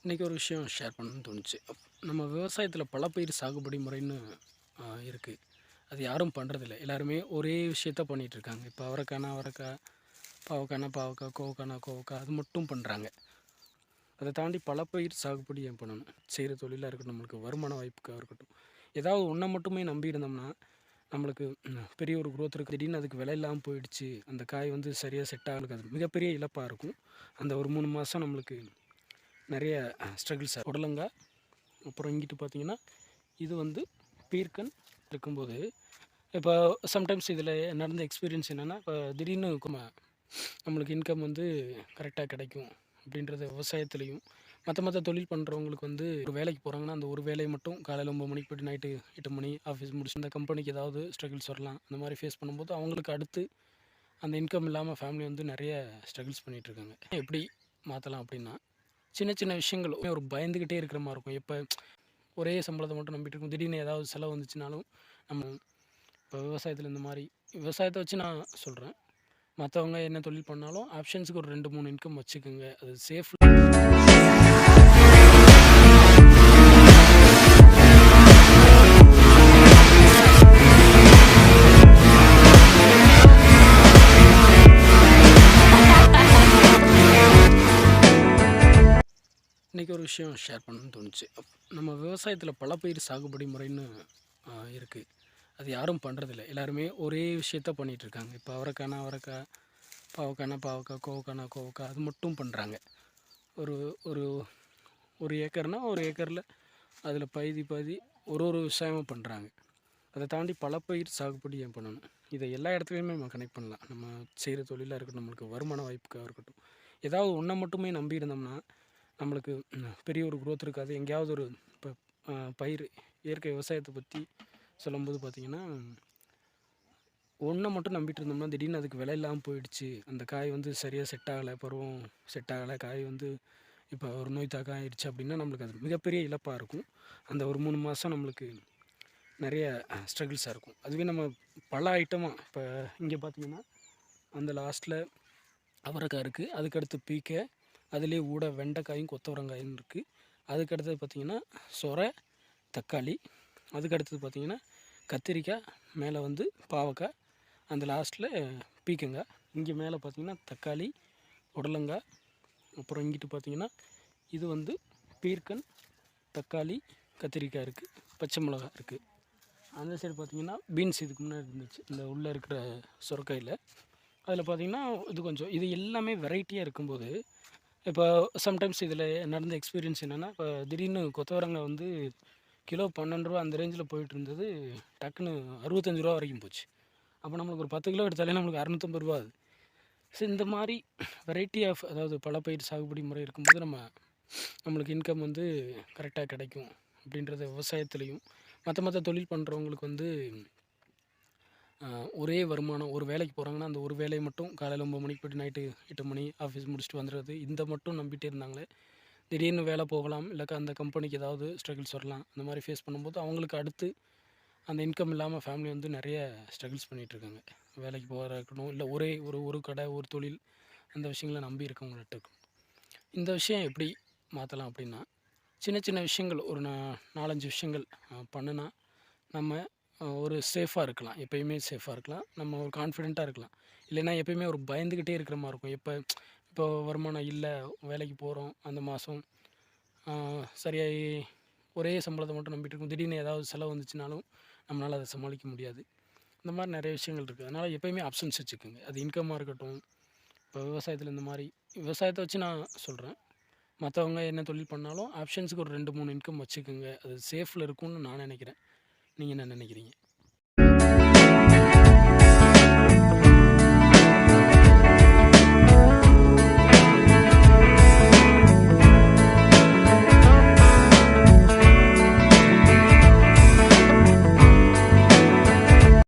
இன்றைக்கி ஒரு விஷயம் ஷேர் பண்ணணும்னு தோணுச்சு. நம்ம விவசாயத்தில் பல பயிர் சாகுபடி முறைன்னு இருக்குது. அது யாரும் பண்ணுறதில்ல. எல்லாருமே ஒரே விஷயத்த பண்ணிகிட்ருக்காங்க. இப்போ அவரைக்கானா அவரைக்காய், பாவக்கானா பாவக்காய், கோவக்கானா கோவக்காய், அது மட்டும் பண்ணுறாங்க. அதை தாண்டி பல பயிர் சாகுபடி ஏன் பண்ணணும்? செய்கிற தொழிலாக இருக்கட்டும், நம்மளுக்கு வருமான வாய்ப்புக்காக இருக்கட்டும், ஏதாவது ஒன்றை மட்டுமே நம்பி இருந்தோம்னா நம்மளுக்கு பெரிய ஒரு குரோத் இருக்குது. திடீர்னு அதுக்கு விலை இல்லாமல் போயிடுச்சு, அந்த காய் வந்து சரியாக செட் ஆகலுக்கு அது மிகப்பெரிய இழப்பாக இருக்கும். அந்த ஒரு 3 மாதம் நம்மளுக்கு நிறைய ஸ்ட்ரகிள்ஸ் புடலங்காய். அப்புறம் இங்கிட்டு பார்த்தீங்கன்னா இது வந்து பீர்க்கன் இருக்கும்போது, இப்போ சம்டைம்ஸ் இதில் நடந்த எக்ஸ்பீரியன்ஸ் என்னென்னா, இப்போ திடீர்னு நம்மளுக்கு இன்கம் வந்து கரெக்டாக கிடைக்கும் அப்படின்றது விவசாயத்துலேயும். மற்ற தொழில் பண்ணுறவங்களுக்கு வந்து ஒரு வேலைக்கு போகிறாங்கன்னா, அந்த ஒரு வேலையை மட்டும் காலையில் 9 மணிக்கு போய்ட்டு நைட்டு 8 மணி ஆஃபீஸ் முடிச்சு அந்த கம்பெனிக்கு ஏதாவது ஸ்ட்ரகிள்ஸ் வரலாம். அந்த மாதிரி ஃபேஸ் பண்ணும்போது அவங்களுக்கு அடுத்து அந்த இன்கம் இல்லாமல் ஃபேமிலி வந்து நிறைய ஸ்ட்ரகிள்ஸ் பண்ணிகிட்ருக்காங்க. எப்படி மாற்றலாம் அப்படின்னா, சின்ன சின்ன விஷயங்கள் ஒரு பயந்துக்கிட்டே இருக்கிற மாதிரி இருக்கும். எப்போ ஒரே சம்பளத்தை மட்டும் நம்பிட்டு இருக்கும், திடீர்னு ஏதாவது செலவு வந்துச்சுனாலும் நம்ம இப்போ விவசாயத்தில் இந்த மாதிரி விவசாயத்தை வச்சு நான் சொல்கிறேன். மற்றவங்க என்ன தொழில் பண்ணாலும் ஆப்ஷன்ஸுக்கு ஒரு 2-3 இன்கம் வச்சுக்கோங்க. அது சேஃப். இன்றைக்கி ஒரு விஷயம் ஷேர் பண்ணணும்னு தோணுச்சு. நம்ம விவசாயத்தில் பல பயிர் சாகுபடி முறைன்னு இருக்குது. அது யாரும் பண்ணுறதில்ல. எல்லாருமே ஒரே விஷயத்த பண்ணிகிட்ருக்காங்க. இப்போ அவரைக்கானா அவரைக்காய், பாவக்கானா பாவக்காய், கோவக்கானா கோவக்காய், அது மட்டும் பண்ணுறாங்க. ஒரு ஒரு ஒரு ஏக்கர்னால் ஒரு ஏக்கரில் அதில் பாதி ஒரு விவசாயமும் பண்ணுறாங்க. அதை தாண்டி பல பயிர் சாகுபடி ஏன் பண்ணணும்? இதை எல்லா இடத்துலையுமே நம்ம கனெக்ட் பண்ணலாம். நம்ம செய்கிற தொழிலாக இருக்கட்டும், நம்மளுக்கு வருமான வாய்ப்புக்காக இருக்கட்டும், ஏதாவது ஒன்றை மட்டுமே நம்பி இருந்தோம்னா நம்மளுக்கு பெரிய ஒரு குரோத் இருக்காது. எங்கேயாவது ஒரு இப்போ பயிர் இயற்கை விவசாயத்தை பற்றி சொல்லும்போது பார்த்திங்கன்னா, ஒன்றை மட்டும் நம்பிட்டு இருந்தோம்னா திடீர்னு அதுக்கு விலை இல்லாமல் போயிடுச்சு, அந்த காய் வந்து சரியாக செட் ஆகலை, பருவம் செட் ஆகலை, காய் வந்து இப்போ ஒரு நோய் தாக்கம் ஆயிடுச்சு அப்படின்னா நம்மளுக்கு அது மிகப்பெரிய இழப்பாக இருக்கும். அந்த ஒரு 3 மாதம் நம்மளுக்கு நிறைய ஸ்ட்ரகிள்ஸாக இருக்கும். அதுவே நம்ம பல ஐட்டமாக இப்போ இங்கே பார்த்திங்கன்னா அந்த லாஸ்ட்டில் அவரைக்காய் இருக்குது, அதுக்கடுத்து பீக்கை, அதுலேயே ஊட வெண்டைக்காயும் கொத்தவரங்காயும் இருக்குது. அதுக்கடுத்தது பார்த்திங்கன்னா சொரை, தக்காளி, அதுக்கடுத்தது பார்த்திங்கன்னா கத்திரிக்காய், மேலே வந்து பாவக்காய், அந்த லாஸ்ட்டில் பீக்கங்காய், இங்கே மேலே பார்த்திங்கன்னா தக்காளி, புடலங்காய், அப்புறம் இங்கிட்டு பார்த்திங்கன்னா இது வந்து பீர்க்கன், தக்காளி, கத்திரிக்காய் இருக்குது, பச்சை மிளகா இருக்குது. அந்த சைடு பார்த்திங்கன்னா பீன்ஸ் இதுக்கு முன்னாடி இருந்துச்சு, இந்த உள்ளே இருக்கிற சுரக்காயில். அதில் பார்த்திங்கன்னா இது எல்லாமே வெரைட்டியாக இருக்கும்போது, இப்போ சம்டைம்ஸ் இதில் நடந்த எக்ஸ்பீரியன்ஸ் என்னென்னா, இப்போ திடீர்னு கொத்தவரங்காய் வந்து கிலோ 12 ரூபா அந்த ரேஞ்சில் போயிட்டு இருந்தது, டக்குன்னு 65 ரூபா வரைக்கும் போச்சு. அப்போ நம்மளுக்கு ஒரு 10 கிலோ எடுத்தாலே நம்மளுக்கு 650 ரூபா ஆகுது. ஸோ இந்த மாதிரி வெரைட்டி ஆஃப் அதாவது பல பயிர் சாகுபடி முறை இருக்கும்போது நம்மளுக்கு இன்கம் வந்து கரெக்டாக கிடைக்கும் அப்படின்றது விவசாயத்துலேயும். மற்ற தொழில் பண்ணுறவங்களுக்கு வந்து ஒரே வருமானம். ஒரு வேலைக்கு போகிறாங்கன்னா அந்த ஒரு வேலையை மட்டும் காலையில் 9 மணிக்கு போய்ட்டு நைட்டு 8 மணி ஆஃபீஸ் முடிச்சுட்டு வந்துடுறது, இந்த மட்டும் நம்பிட்டே இருந்தாங்களே, திடீர்னு வேலை போகலாம், இல்லைக்கா அந்த கம்பெனிக்கு ஏதாவது ஸ்ட்ரகிள்ஸ் வரலாம். அந்த மாதிரி ஃபேஸ் பண்ணும்போது அவங்களுக்கு அடுத்து அந்த இன்கம் இல்லாமல் ஃபேமிலி வந்து நிறைய ஸ்ட்ரகிள்ஸ் பண்ணிகிட்ருக்காங்க. வேலைக்கு போகிறதா இருக்கணும், இல்லை ஒரே ஒரு கடை, ஒரு தொழில், அந்த விஷயங்களை நம்பி இருக்கவங்கள்ட்ட இருக்கும். இந்த விஷயம் எப்படி மாற்றலாம் அப்படின்னா, சின்ன சின்ன விஷயங்கள் ஒரு 4-5 விஷயங்கள் பண்ணுனா நம்ம ஒரு சேஃபாக இருக்கலாம். எப்பயுமே சேஃபாக இருக்கலாம். நம்ம ஒரு கான்ஃபிடெண்ட்டாக இருக்கலாம். இல்லைன்னா எப்பயுமே ஒரு பயந்துக்கிட்டே இருக்கிற மாதிரி இருக்கும். இப்போ வருமானம் இல்லை, வேலைக்கு போகிறோம், அந்த மாதம் சரியாகி ஒரே சம்பளத்தை மட்டும் நம்பிட்டு இருக்கும், திடீர்னு ஏதாவது செலவு வந்துச்சுனாலும் நம்மளால் அதை சமாளிக்க முடியாது. இந்த மாதிரி நிறைய விஷயங்கள் இருக்குது. அதனால் எப்பயுமே ஆப்ஷன்ஸ் வச்சுக்கோங்க. அது இன்கம்மாக இருக்கட்டும். இப்போ விவசாயத்தில் இந்த மாதிரி விவசாயத்தை வச்சு நான் சொல்கிறேன். மற்றவங்க என்ன தொழில் பண்ணாலும் ஆப்ஷன்ஸுக்கு ஒரு 2-3 இன்கம் வச்சுக்கோங்க. அது சேஃபில் இருக்கும்னு நான் நினைக்கிறேன். நீங்கள் என்ன நினைக்கிறீங்க?